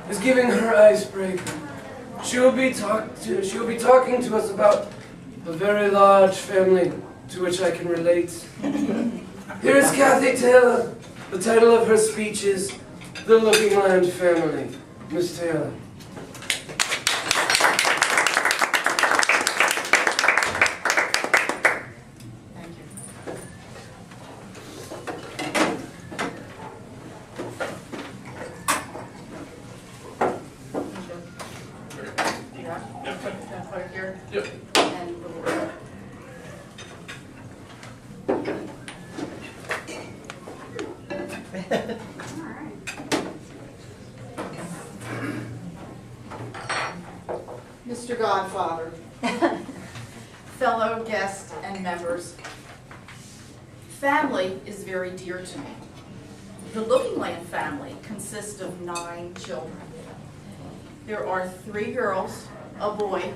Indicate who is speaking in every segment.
Speaker 1: is giving her icebreaker. She will be talking to us about a very large family to which I can relate. Here is Kathi Taylor. The title of her speech is The Lookingland Family. Miss Taylor.
Speaker 2: Mr. Godfather, fellow guests and members, family is very dear to me. The Lookingland family consists of 9 children. There are 3 girls, a boy,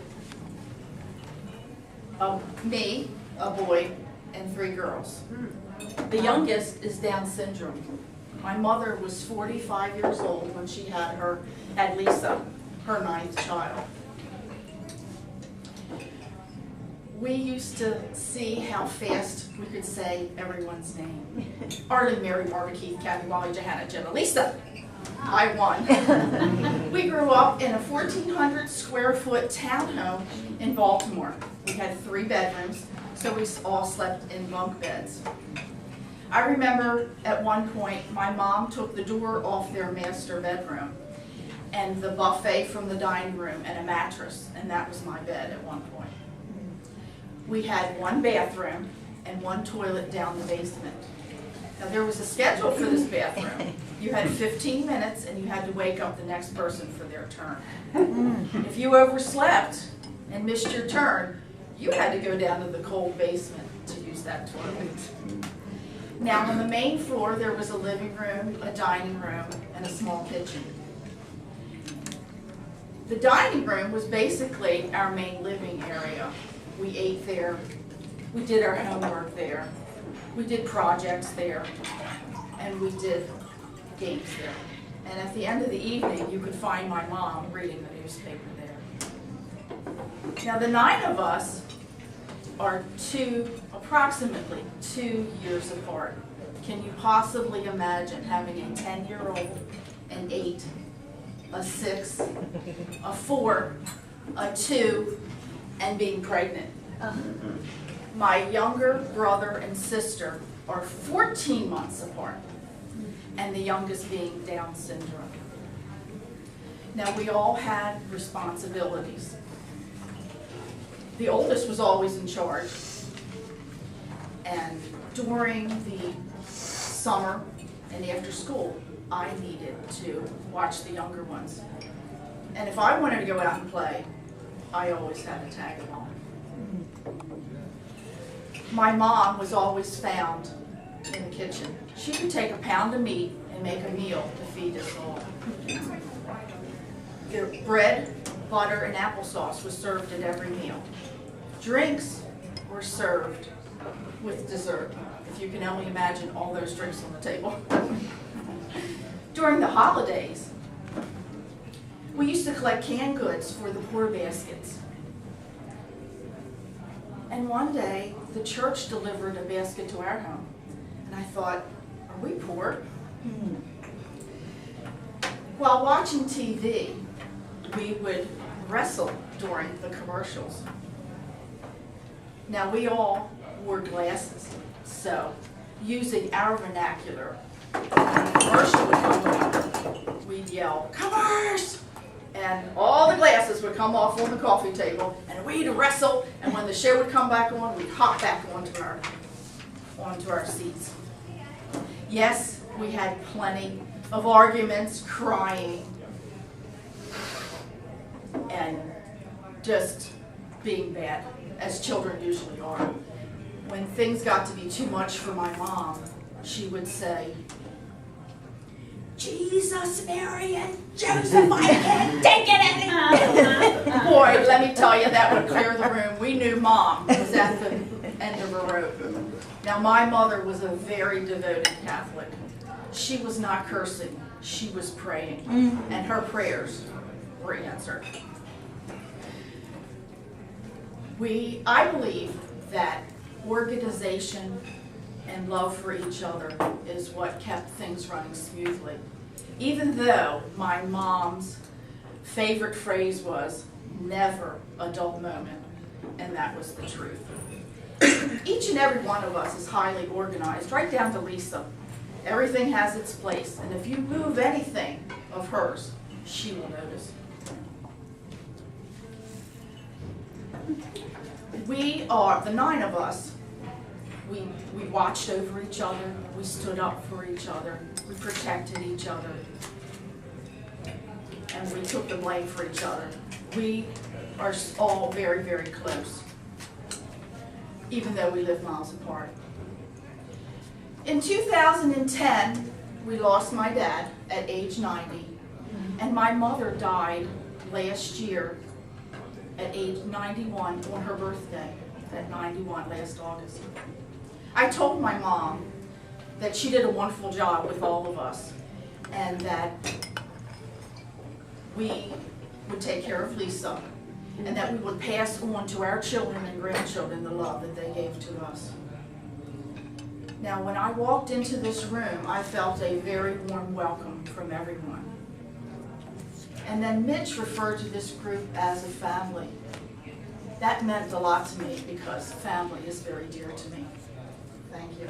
Speaker 2: me, a boy, and 3 girls. The youngest is Down syndrome. My mother was 45 years old when she had Lisa, her 9th child. We used to see how fast we could say everyone's name. Arlen, Mary, Barbara, Keith, Kathy, Wally, Johanna, Jenna, Lisa. I won. We grew up in a 1,400 square foot townhome in Baltimore. We had 3 bedrooms, so we all slept in bunk beds. I remember at one point my mom took the door off their master bedroom and the buffet from the dining room and a mattress, and that was my bed at one point. We had 1 bathroom and 1 toilet down the basement. Now there was a schedule for this bathroom. You had 15 minutes and you had to wake up the next person for their turn. If you overslept and missed your turn, you had to go down to the cold basement to use that toilet. Now on the main floor there was a living room, a dining room, and a small kitchen. The dining room was basically our main living area. We ate there, we did our homework there, we did projects there, and we did games there. And at the end of the evening, you could find my mom reading the newspaper there. Now the 9 of us are approximately 2 years apart. Can you possibly imagine having a 10-year-old, an 8, a 6, a 4, a 2, and being pregnant? My younger brother and sister are 14 months apart, and the youngest being Down syndrome. Now we all had responsibilities. The oldest was always in charge, and during the summer and after school, I needed to watch the younger ones. And if I wanted to go out and play, I always had to tag along. My mom was always found in the kitchen. She could take a pound of meat and make a meal to feed us all. Their bread, butter, and applesauce was served at every meal. Drinks were served with dessert. If you can only imagine all those drinks on the table. During the holidays, we used to collect canned goods for the poor baskets. And one day, the church delivered a basket to our home. And I thought, are we poor? While watching TV, we would wrestle during the commercials. Now, we all wore glasses, so using our vernacular, when a commercial would come on, we'd yell, "Commerce!" And all the glasses would come off on the coffee table, and we'd wrestle, and when the show would come back on, we'd hop back onto our seats. Yes, we had plenty of arguments, crying, and just being bad, as children usually are. When things got to be too much for my mom, she would say, "Jesus, Mary, and Joseph, I can't take it anymore." Boy, let me tell you, that would clear the room. We knew Mom was at the end of her rope. Now, my mother was a very devoted Catholic. She was not cursing she was praying, and her prayers were answered. I believe that organization and love for each other is what kept things running smoothly. Even though my mom's favorite phrase was, never a dull moment, and that was the truth. Each and every one of us is highly organized, right down to Lisa. Everything has its place, and if you move anything of hers, she will notice. The 9 of us, we watched over each other, we stood up for each other, we protected each other, and we took the blame for each other. We are all very, very close, even though we live miles apart. In 2010, we lost my dad at age 90, and my mother died last year at age 91 on her birthday, at 91 last August. I told my mom that she did a wonderful job with all of us, and that we would take care of Lisa, and that we would pass on to our children and grandchildren the love that they gave to us. Now, when I walked into this room, I felt a very warm welcome from everyone. And then Mitch referred to this group as a family. That meant a lot to me because family is very dear to me. Thank you.